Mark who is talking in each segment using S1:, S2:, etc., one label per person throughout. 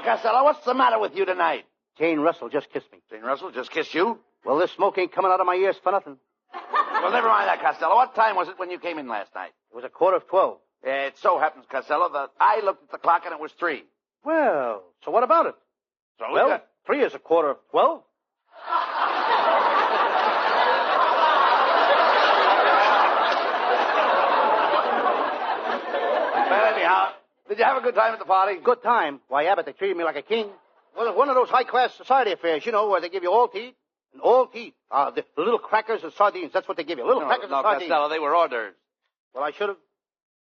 S1: Costello, what's the matter with you tonight?
S2: Jane Russell just kissed me.
S1: Jane Russell just kissed you?
S2: Well, this smoke ain't coming out of my ears for nothing.
S1: Well, never mind that, Costello. What time was it when you came in last night?
S2: It was 12:15.
S1: It so happens, Costello, that I looked at the clock and it was 3.
S2: Well, so what about it?
S1: So
S2: Well, 3 is 12:15.
S1: Well, anyhow, did you have a good time at the party?
S2: Good time. Why, Abbott, they treated me like a king. Well, it's one of those high-class society affairs, you know, where they give you all to eat. And all to eat. The little crackers and sardines, that's what they give you. Little crackers and sardines.
S1: Costello, they were hors d'oeuvres.
S2: Well, I should have...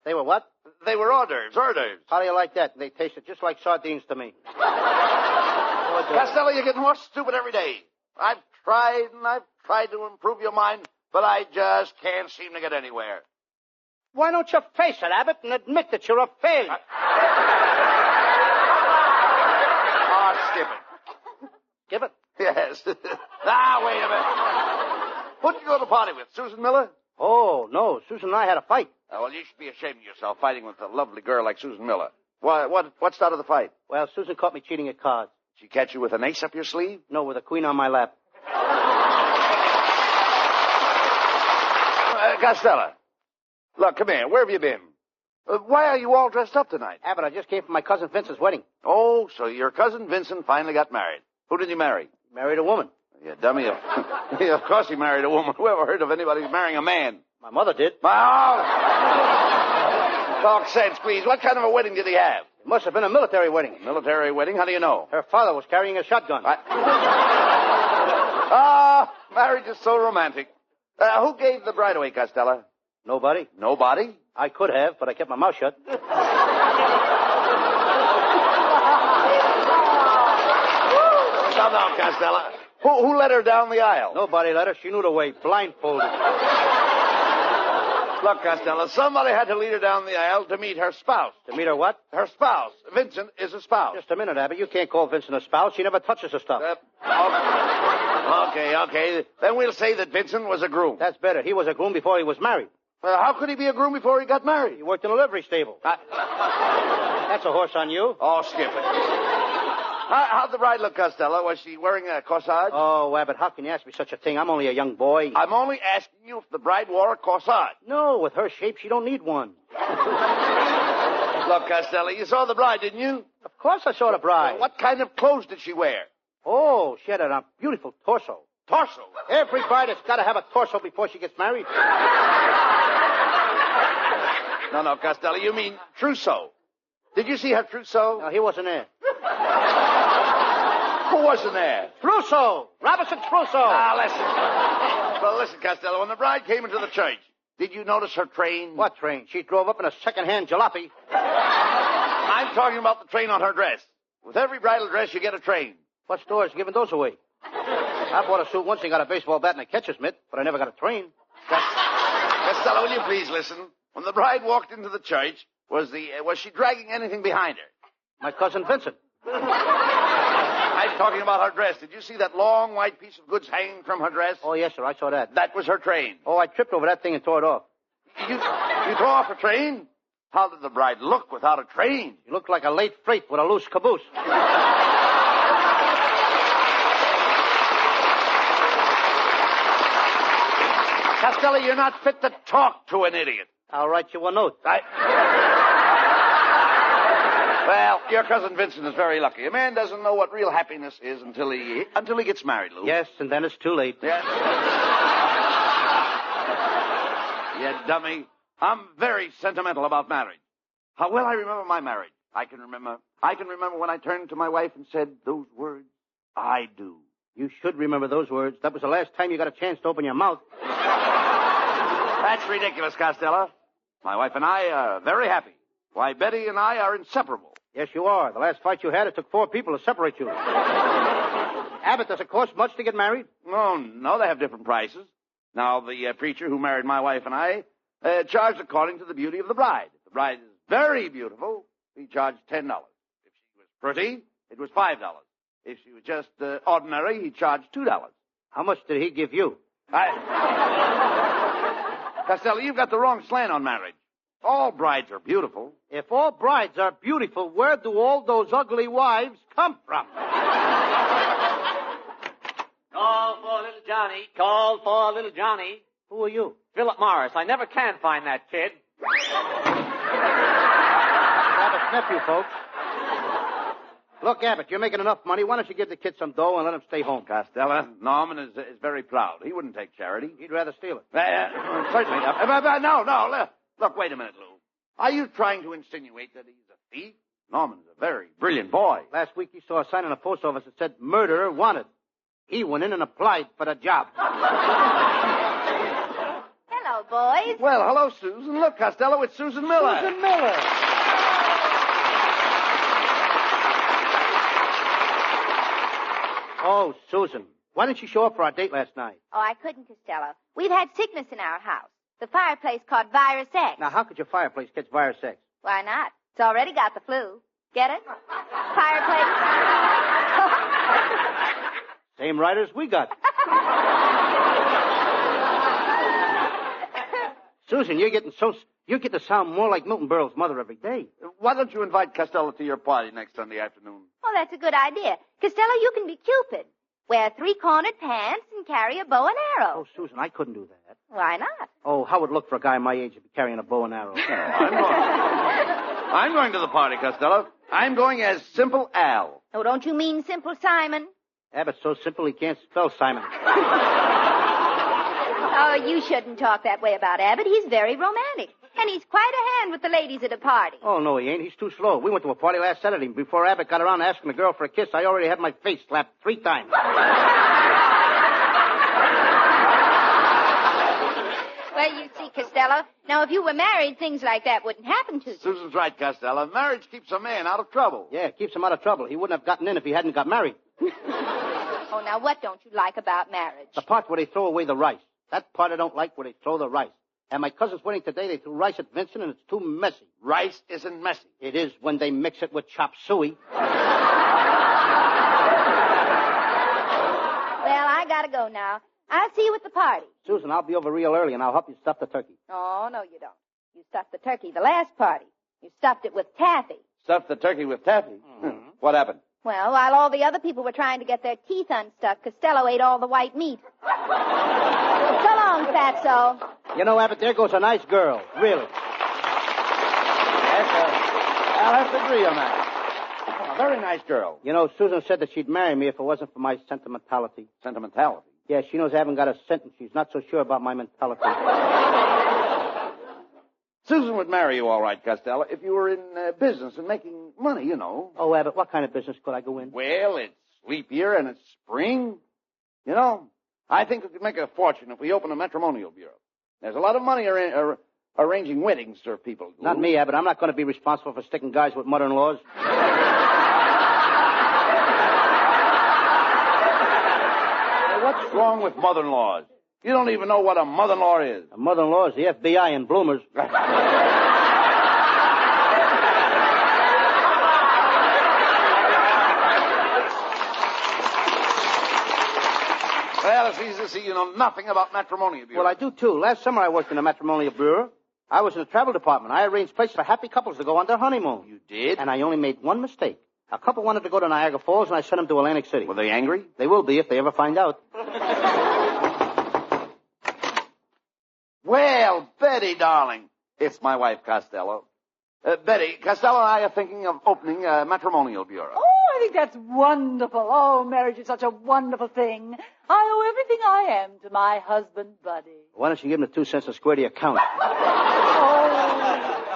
S2: They were what?
S1: They were hors d'oeuvres, hors d'oeuvres.
S2: How do you like that? They tasted just like sardines to me.
S1: Costello, you're getting more stupid every day. I've tried to improve your mind, but I just can't seem to get anywhere.
S2: Why don't you face it, Abbott, and admit that you're a failure?
S1: Skip it.
S2: Skip it?
S1: Yes. Now, wait a minute. Who'd you go to the party with, Susan Miller?
S2: Oh, no. Susan and I had a fight.
S1: Well, you should be ashamed of yourself fighting with a lovely girl like Susan Miller. What started the fight?
S2: Well, Susan caught me cheating at cards.
S1: She catch you with an ace up your sleeve?
S2: No, with a queen on my lap.
S1: Costello, look, come here. Where have you been? Why are you all dressed up tonight?
S2: Abbott, I just came from my cousin Vincent's wedding.
S1: Oh, so your cousin Vincent finally got married. Who did you marry?
S2: Married a woman.
S1: You dummy. Of course he married a woman. Who ever heard of anybody marrying a man?
S2: My mother did.
S1: Talk sense, please. What kind of a wedding did he have?
S2: It must have been a military wedding.
S1: Military wedding? How do you know?
S2: Her father was carrying a shotgun.
S1: Marriage is so romantic. Who gave the bride away, Costello?
S2: Nobody.
S1: Nobody?
S2: I could have, but I kept my mouth shut.
S1: No, Costello. Who led her down the aisle?
S2: Nobody let her. She knew the way, blindfolded.
S1: Look, Costello, somebody had to lead her down the aisle to meet her spouse.
S2: To meet her what?
S1: Her spouse. Vincent is a spouse.
S2: Just a minute, Abbott. You can't call Vincent a spouse. She never touches her stuff.
S1: Okay. Then we'll say that Vincent was a groom.
S2: That's better. He was a groom before he was married.
S1: How could he be a groom before he got married?
S2: He worked in a livery stable. That's a horse on you.
S1: Oh, skip it. How'd the bride look, Costello? Was she wearing a corsage?
S2: Oh, Abbott, how can you ask me such a thing? I'm only a young boy.
S1: I'm only asking you if the bride wore a corsage.
S2: No, with her shape, she don't need one.
S1: Look, Costello, you saw the bride, didn't you?
S2: Of course I saw the bride.
S1: What kind of clothes did she wear?
S2: Oh, she had a beautiful torso.
S1: Torso?
S2: Every bride has got to have a torso before she gets married.
S1: No, Costello, you mean trousseau. Did you see her trousseau?
S2: No, he wasn't there.
S1: Who wasn't there?
S2: Trousseau! Robinson Trousseau!
S1: Listen. Well, listen, Costello, when the bride came into the church, did you notice her train?
S2: What train? She drove up in a second-hand jalopy.
S1: I'm talking about the train on her dress. With every bridal dress, you get a train.
S2: What store's giving those away? I bought a suit once and got a baseball bat and a catcher's mitt, but I never got a train.
S1: Costello, will you please listen? When the bride walked into the church, was she dragging anything behind her?
S2: My cousin Vincent.
S1: I'm talking about her dress. Did you see that long white piece of goods hanging from her dress?
S2: Oh, yes, sir. I saw that.
S1: That was her train.
S2: Oh, I tripped over that thing and tore it off.
S1: You tore off a train? How did the bride look without a train?
S2: She looked like a late freight with a loose caboose.
S1: Costello, you're not fit to talk to an idiot.
S2: I'll write you a note.
S1: Well, your cousin Vincent is very lucky. A man doesn't know what real happiness is until he gets married, Lou.
S2: Yes, and then it's too late.
S1: Yes. You dummy. I'm very sentimental about marriage. How well I remember my marriage. I can remember when I turned to my wife and said those words, I do.
S2: You should remember those words. That was the last time you got a chance to open your mouth.
S1: That's ridiculous, Costello. My wife and I are very happy. Why, Betty and I are inseparable.
S2: Yes, you are. The last fight you had, it took 4 people to separate you. Abbott, does it cost much to get married?
S1: No, they have different prices. Now, the preacher who married my wife and I charged according to the beauty of the bride. If the bride is very beautiful, he charged $10. If she was pretty, it was $5. If she was just ordinary, he charged $2.
S2: How much did he give you?
S1: Costello, you've got the wrong slant on marriage. All brides are beautiful.
S2: If all brides are beautiful, where do all those ugly wives come from?
S3: Call for little Johnny. Call for little Johnny.
S2: Who are you?
S3: Philip Morris. I never can find that kid.
S2: Abbott's nephew, folks. Look, Abbott, you're making enough money. Why don't you give the kid some dough and let him stay home?
S1: Costello, Norman is very proud. He wouldn't take charity.
S2: He'd rather steal it.
S1: Certainly. No. Look, wait a minute, Lou. Are you trying to insinuate that he's a thief? Norman's a very brilliant boy.
S2: Last week he saw a sign in the post office that said, murderer wanted. He went in and applied for the job.
S4: Hello, boys.
S1: Well, hello, Susan. Look, Costello, it's Susan Miller.
S2: Susan Miller. Oh, Susan. Why didn't you show up for our date last night?
S4: Oh, I couldn't, Costello. We've had sickness in our house. The fireplace caught virus X.
S2: Now, how could your fireplace catch virus X?
S4: Why not? It's already got the flu. Get it? Fireplace.
S2: Same writers we got. Susan, you're getting to sound more like Milton Berle's mother every day.
S1: Why don't you invite Costello to your party next Sunday afternoon?
S4: Oh, that's a good idea. Costello, you can be Cupid. Wear three-cornered pants and carry a bow and arrow.
S2: Oh, Susan, I couldn't do that.
S4: Why not?
S2: Oh, how would it look for a guy my age to be carrying a bow and arrow?
S1: I'm going to the party, Costello. I'm going as Simple Al.
S4: Oh, don't you mean Simple Simon?
S2: Abbott's so simple he can't spell Simon.
S4: Oh, you shouldn't talk that way about Abbott. He's very romantic. And he's quite a hand with the ladies at a party.
S2: Oh, no, he ain't. He's too slow. We went to a party last Saturday. Before Abbott got around to asking the girl for a kiss, I already had my face slapped 3 times.
S4: Well, you see, Costello, now if you were married, things like that wouldn't happen to you.
S1: Susan's right, Costello. Marriage keeps a man out of trouble.
S2: Yeah, it keeps him out of trouble. He wouldn't have gotten in if he hadn't got married.
S4: Oh, now what don't you like about marriage?
S2: The part where they throw away the rice. That part I don't like, where they throw the rice. At my cousin's wedding today, they threw rice at Vincent, and it's too messy.
S1: Rice isn't messy.
S2: It is when they mix it with chop suey.
S4: Well, I gotta go now. I'll see you at the party.
S2: Susan, I'll be over real early, and I'll help you stuff the turkey.
S4: Oh, no, you don't. You stuffed the turkey the last party. You stuffed it with taffy.
S1: Stuffed the turkey with taffy?
S2: Mm-hmm.
S1: What happened?
S4: Well, while all the other people were trying to get their teeth unstuck, Costello ate all the white meat. So long, Fatso.
S2: You know, Abbott, there goes a nice girl. Really.
S1: Yes, I'll have to agree on that. A very nice girl.
S2: You know, Susan said that she'd marry me if it wasn't for my sentimentality.
S1: Sentimentality?
S2: Yeah, she knows I haven't got a cent, and she's not so sure about my mentality.
S1: Susan would marry you all right, Costello, if you were in business and making money, you know.
S2: Oh, Abbott, what kind of business could I go in?
S1: Well, it's leap year and it's spring. You know, I think we could make a fortune if we open a matrimonial bureau. There's a lot of money arranging weddings for people.
S2: Not me, Abbott. I'm not going to be responsible for sticking guys with mother-in-laws.
S1: What's wrong with mother-in-laws? You don't even know what a mother-in-law is.
S2: A mother-in-law is the FBI in Bloomers.
S1: Well, it's easy to see you know nothing about matrimonial bureau.
S2: Well, I do, too. Last summer I worked in a matrimonial bureau. I was in the travel department. I arranged places for happy couples to go on their honeymoon.
S1: You did?
S2: And I only made one mistake. A couple wanted to go to Niagara Falls, and I sent them to Atlantic City.
S1: Were they angry?
S2: They will be if they ever find out.
S1: Well, Betty, darling. It's my wife, Costello. Betty, Costello and I are thinking of opening a matrimonial bureau.
S5: Oh, I think that's wonderful. Oh, marriage is such a wonderful thing. I owe everything I am to my husband, Buddy.
S2: Why don't you give him the 2 cents a square to your account?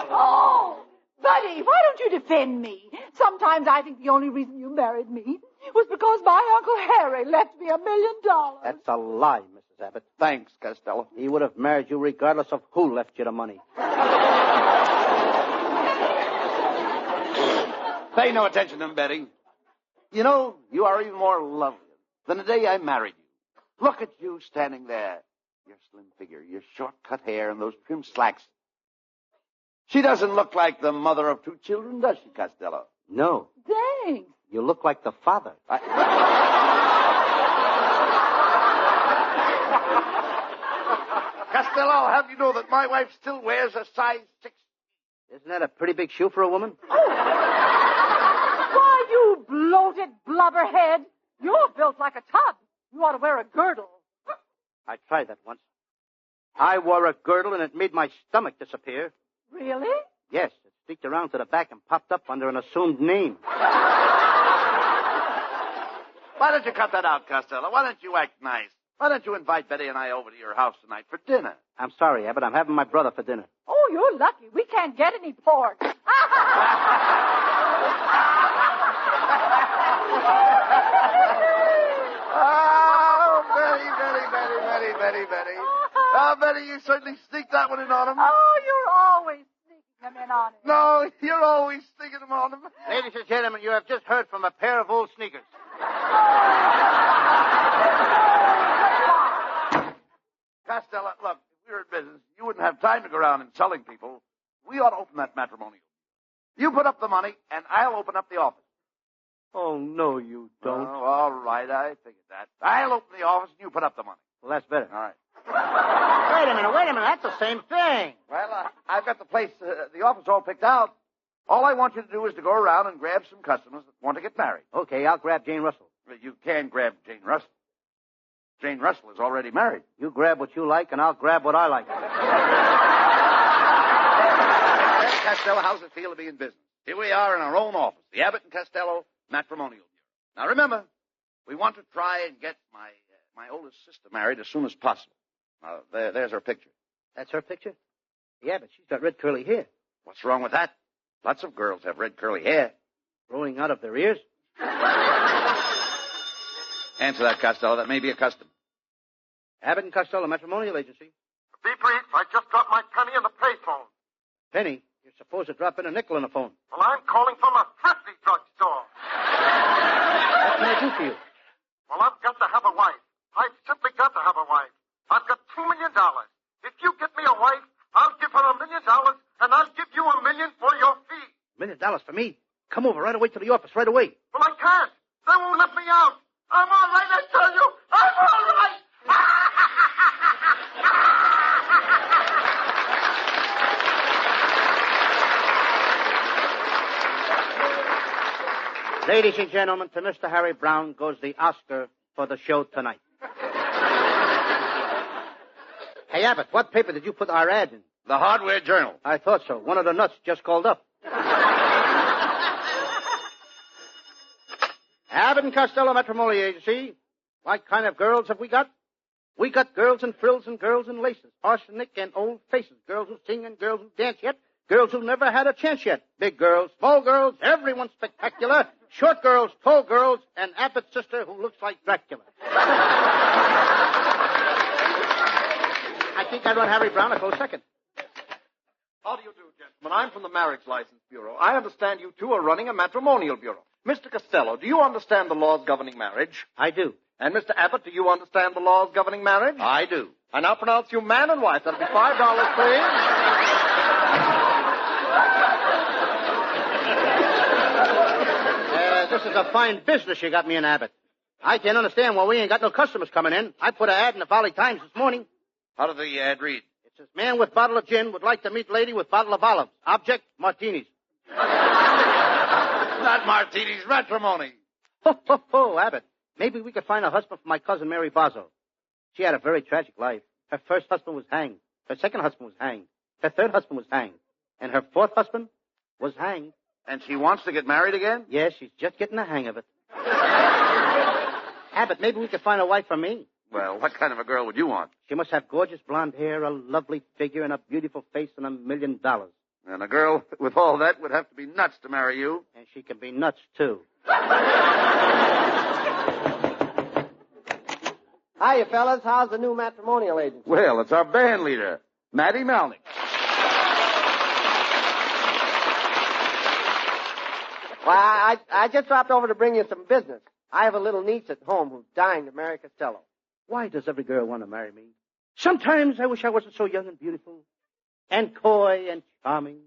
S5: Oh, Buddy, why don't you defend me? Sometimes I think the only reason you married me was because my Uncle Harry left me $1 million.
S2: That's a lie, Mrs. Abbott.
S1: Thanks, Costello.
S2: He would have married you regardless of who left you the money.
S1: Pay no attention to him, Betty. You know, you are even more lovely than the day I married you. Look at you standing there. Your slim figure, your short-cut hair, and those trim slacks. She doesn't look like the mother of 2 children, does she, Costello?
S2: No.
S5: Thanks.
S2: You look like the father.
S1: Costello, I'll have you know that my wife still wears a size 6
S2: Isn't that a pretty big shoe for a woman?
S5: Why, you bloated blubberhead. You're built like a tub. You ought to wear a girdle.
S2: I tried that once. I wore a girdle and it made my stomach disappear.
S5: Really?
S2: Yes, it sneaked around to the back and popped up under an assumed name.
S1: Why don't you cut that out, Costello? Why don't you act nice? Why don't you invite Betty and I over to your house tonight for dinner?
S2: I'm sorry, Abbott. I'm having my brother for dinner.
S5: Oh, you're lucky. We can't get any pork.
S1: Oh, Betty. Oh, Betty, you certainly sneaked that one in on him.
S5: Oh, you're always sneaking them in on him.
S1: No, you're always sneaking them on him.
S2: Ladies and gentlemen, you have just heard from a pair of old sneakers.
S1: Costello, look, if we were in business, you wouldn't have time to go around insulting people. We ought to open that matrimonial. You put up the money, and I'll open up the office.
S2: Oh, no, you don't.
S1: Oh, all right, I figured that. I'll open the office, and you put up the money.
S2: Well, that's better.
S1: All right.
S2: Wait a minute. That's the same thing.
S1: Well, I've got the place, the office all picked out. All I want you to do is to go around and grab some customers that want to get married.
S2: Okay, I'll grab Jane Russell.
S1: You can grab Jane Russell. Jane Russell is already married.
S2: You grab what you like, and I'll grab what I like.
S1: Costello, how's it feel to be in business? Here we are in our own office, the Abbott and Costello Matrimonial Bureau. Now, remember, we want to try and get my oldest sister married as soon as possible. Now, there's her picture.
S2: That's her picture? Yeah, but she's got red curly hair.
S1: What's wrong with that? Lots of girls have red curly hair.
S2: Growing out of their ears?
S1: Answer that, Costello. That may be a custom.
S2: Abbott and Costello Matrimonial Agency.
S6: Be brief. I just got my penny in the payphone.
S2: Penny? You're supposed to drop in a nickel in the phone.
S6: Well, I'm calling from a thrifty drugstore.
S2: What can I do for you?
S6: Well, I've got to have a wife. I've simply got to have a wife. I've got $2 million. If you get me a wife, I'll give her $1 million, and I'll give you $1 million for your fee.
S2: $1 million for me? Come over right away to the office right away.
S6: Well, I can't. They won't let me out. I'm all right, I tell you. I'm all right.
S2: Ladies and gentlemen, to Mr. Harry Brown goes the Oscar for the show tonight. Hey, Abbott, what paper did you put our ad in?
S1: The Hardware Journal.
S2: I thought so. One of the nuts just called up. Abbott and Costello Matrimonial Agency. What kind of girls have we got? We got girls in frills and girls in laces, arsenic and old faces, girls who sing and girls who dance yet, girls who never had a chance yet, big girls, small girls, everyone spectacular, short girls, tall girls, and Abbott's sister who looks like Dracula. I think I run Harry Brown a close second.
S7: How do you do, gentlemen? I'm from the Marriage License Bureau. I understand you two are running a matrimonial bureau. Mr. Costello, do you understand the laws governing marriage?
S2: I do.
S7: And Mr. Abbott, do you understand the laws governing marriage?
S1: I do.
S7: I now pronounce you man and wife. That'll be $5, please.
S2: This is a fine business you got me in, Abbott. I can't understand why we ain't got no customers coming in. I put an ad in the Valley Times this morning.
S1: How did the ad read?
S2: It says, man with bottle of gin would like to meet lady with bottle of olives. Object, martinis.
S1: Not martinis, matrimony.
S2: Ho, Abbott. Maybe we could find a husband for my cousin Mary Bozzo. She had a very tragic life. Her first husband was hanged. Her second husband was hanged. Her third husband was hanged. And her fourth husband was hanged.
S1: And she wants to get married again?
S2: Yes, she's just getting the hang of it. Abbott, maybe we could find a wife for me.
S1: Well, what kind of a girl would you want?
S2: She must have gorgeous blonde hair, a lovely figure, and a beautiful face, and $1 million.
S1: And a girl with all that would have to be nuts to marry you.
S2: And she can be nuts, too.
S8: Hiya, fellas. How's the new matrimonial agency?
S1: Well, it's our band leader, Matty Malnick.
S8: Why, I just dropped over to bring you some business. I have a little niece at home who's dying to marry Costello.
S2: Why does every girl want to marry me? Sometimes I wish I wasn't so young and beautiful, and coy and charming,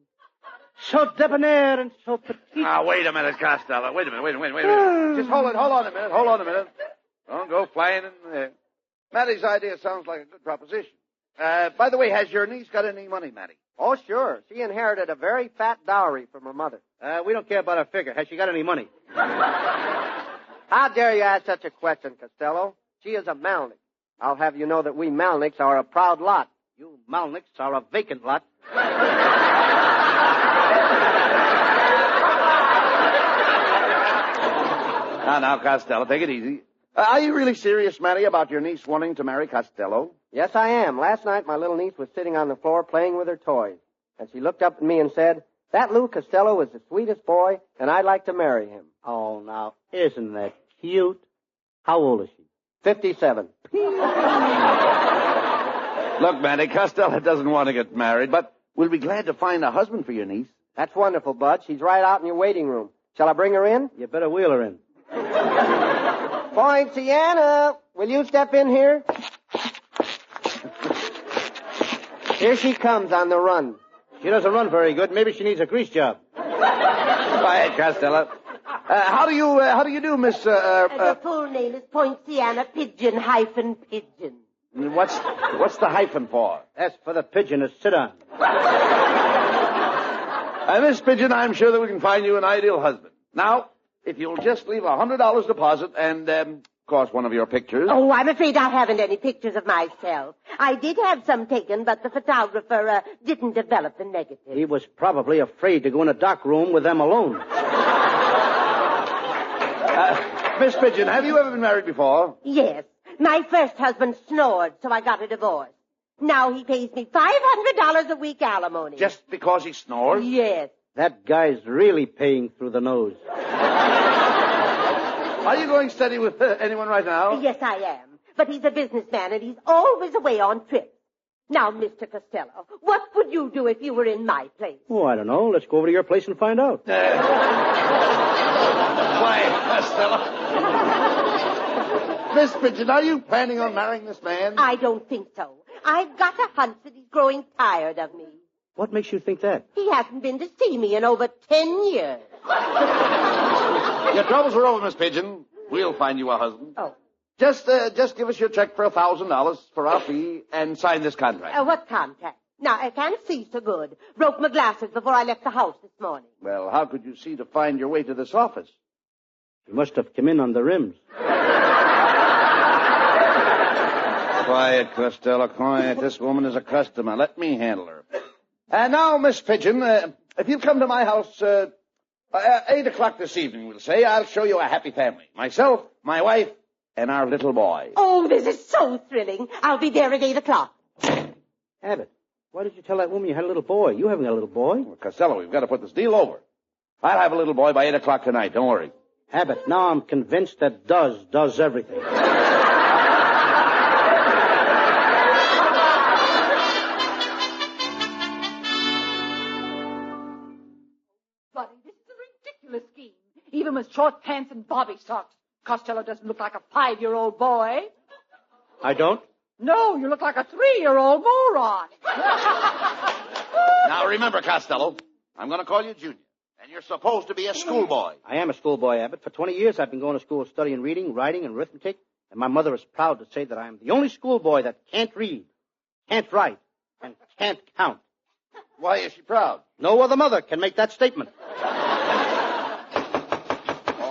S2: so debonair and so petite.
S1: Now, wait a minute, Costello. Wait a minute. Just hold on a minute. Don't go flying in there. Matty's idea sounds like a good proposition. By the way, has your niece got any money, Matty?
S8: Oh, sure. She inherited a very fat dowry from her mother.
S2: We don't care about her figure. Has she got any money?
S8: How dare you ask such a question, Costello? She is a Malnick. I'll have you know that we Malnicks are a proud lot.
S2: You Malnicks are a vacant lot.
S1: Now, Costello, take it easy. Are you really serious, Matty, about your niece wanting to marry Costello?
S8: Yes, I am. Last night, my little niece was sitting on the floor playing with her toys. And she looked up at me and said, "That Lou Costello is the sweetest boy, and I'd like to marry him."
S2: Oh, now, isn't that cute? How old is she?
S8: 57.
S1: Look, Matty, Costello doesn't want to get married, but we'll be glad to find a husband for your niece.
S8: That's wonderful, Bud. She's right out in your waiting room. Shall I bring her in?
S2: You better wheel her in.
S8: Poinciana, will you step in here? Here she comes on the run.
S2: She doesn't run very good. Maybe she needs a grease job.
S1: Quiet, Costello. How do you do, Miss,
S9: The full name is Poinciana Pigeon-Pigeon.
S1: What's the hyphen for?
S2: That's for the pigeon to sit on.
S1: Miss Pigeon, I'm sure that we can find you an ideal husband. Now, if you'll just leave $100 deposit and, of course, one of your pictures.
S9: Oh, I'm afraid I haven't any pictures of myself. I did have some taken, but the photographer didn't develop the negative.
S2: He was probably afraid to go in a dark room with them alone.
S1: Miss Pigeon, have you ever been married before?
S9: Yes. My first husband snored, so I got a divorce. Now he pays me $500 a week alimony.
S1: Just because he snores?
S9: Yes.
S2: That guy's really paying through the nose.
S1: Are you going steady with anyone right now?
S9: Yes, I am. But he's a businessman, and he's always away on trips. Now, Mr. Costello, what would you do if you were in my place?
S2: Oh, I don't know. Let's go over to your place and find out.
S1: Quiet, Costello. Miss Pigeon, are you planning on marrying this man?
S9: I don't think so. I've got a hunch that he's growing tired of me.
S2: What makes you think that?
S9: He hasn't been to see me in over 10 years.
S1: Your troubles are over, Miss Pigeon. We'll find you a husband.
S9: Oh.
S1: Just give us your check for $1,000 for our fee and sign this contract.
S9: What contract? Now, I can't see so good. Broke my glasses before I left the house this morning.
S1: Well, how could you see to find your way to this office?
S2: You must have come in on the rims.
S1: Quiet, Costello, quiet. This woman is a customer. Let me handle her. And now, Miss Pigeon, if you come to my house 8 o'clock this evening, we'll say, I'll show you a happy family. Myself, my wife, and our little boy.
S9: Oh, this is so thrilling. I'll be there at 8 o'clock.
S2: Abbott, why did you tell that woman you had a little boy? You haven't got a little boy.
S1: Well, Costello, we've got to put this deal over. I'll have a little boy by 8 o'clock tonight. Don't worry.
S2: Abbott, now I'm convinced that does everything.
S5: Buddy, this is a ridiculous scheme. Even with short pants and bobby socks, Costello doesn't look like a 5-year-old boy.
S2: I don't?
S5: No, you look like a 3-year-old moron.
S1: Now, remember, Costello, I'm going to call you Junior, and you're supposed to be a schoolboy.
S2: I am a schoolboy, Abbott. For 20 years, I've been going to school studying reading, writing, and arithmetic, and my mother is proud to say that I am the only schoolboy that can't read, can't write, and can't count.
S1: Why is she proud?
S2: No other mother can make that statement.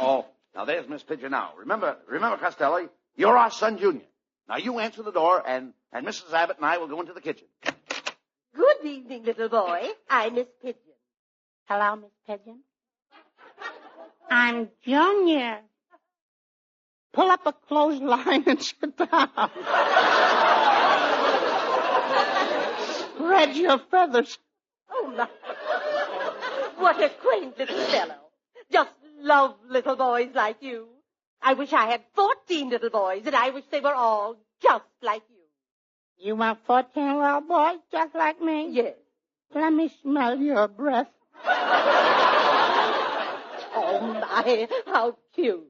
S1: Oh, now there's Miss Pigeon now. Remember, Costello, you're our son Junior. Now you answer the door, and Mrs. Abbott and I will go into the kitchen.
S9: Good evening, little boy. I'm Miss Pigeon. Hello, Miss Pigeon.
S10: I'm Junior. Pull up a clothesline and sit down. Spread your feathers.
S9: Oh, my. What a quaint little fellow. Just love little boys like you. I wish I had 14 little boys, and I wish they were all just like you.
S10: You want 14 little boys just like me?
S9: Yes.
S10: Let me smell your breath.
S9: Oh, my, how cute.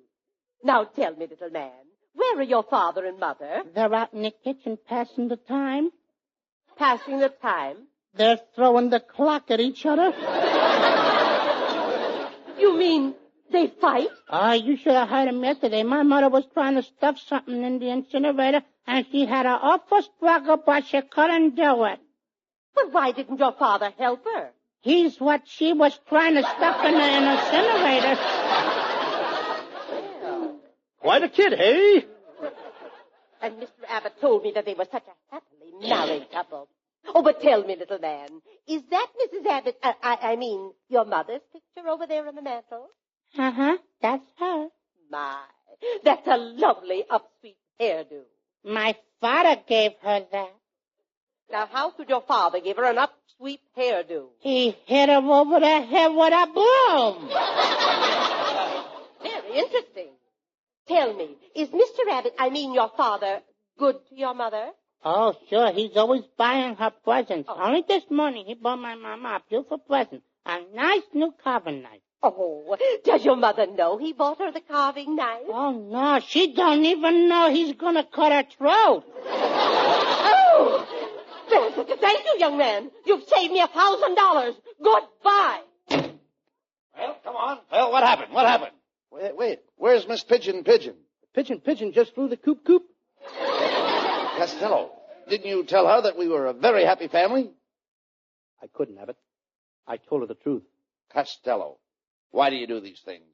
S9: Now tell me, little man, where are your father and mother?
S10: They're out in the kitchen passing the time.
S9: Passing the time?
S10: They're throwing the clock at each other.
S9: You mean They fight?
S10: Oh, you should have heard him yesterday. My mother was trying to stuff something in the incinerator, and she had an awful struggle, but she couldn't do it.
S9: But why didn't your father help her?
S10: He's what she was trying to stuff in the incinerator.
S2: Quite a kid, hey?
S9: And Mr. Abbott told me that they were such a happily married couple. Oh, but tell me, little man, is that Mrs. Abbott, I mean, your mother's picture over there on the mantel?
S10: Uh-huh, that's her.
S9: My, that's a lovely upsweep hairdo.
S10: My father gave her that.
S9: Now, how could your father give her an upsweep hairdo?
S10: He hit her over the head with a broom.
S9: Very interesting. Tell me, is Mr. Abbott, I mean your father, good to your mother?
S10: Oh, sure. He's always buying her presents. Oh. Only this morning he bought my mama a beautiful present. A nice new carving knife.
S9: Oh, does your mother know he bought her the carving knife?
S10: Oh, no. She don't even know he's going to cut her throat.
S9: Oh! Thank you, young man. You've saved me $1,000. Goodbye.
S1: Well, come on. Well, what happened? What happened? Wait. Where's Miss Pigeon?
S2: Pigeon just flew the coop.
S1: Costello, didn't you tell her that we were a very happy family?
S2: I couldn't, Abbott. I told her the truth.
S1: Costello, why do you do these things?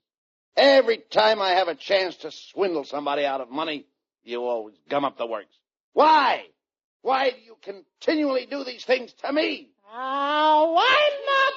S1: Every time I have a chance to swindle somebody out of money, you always gum up the works. Why? Why do you continually do these things to me?
S10: Oh, I'm not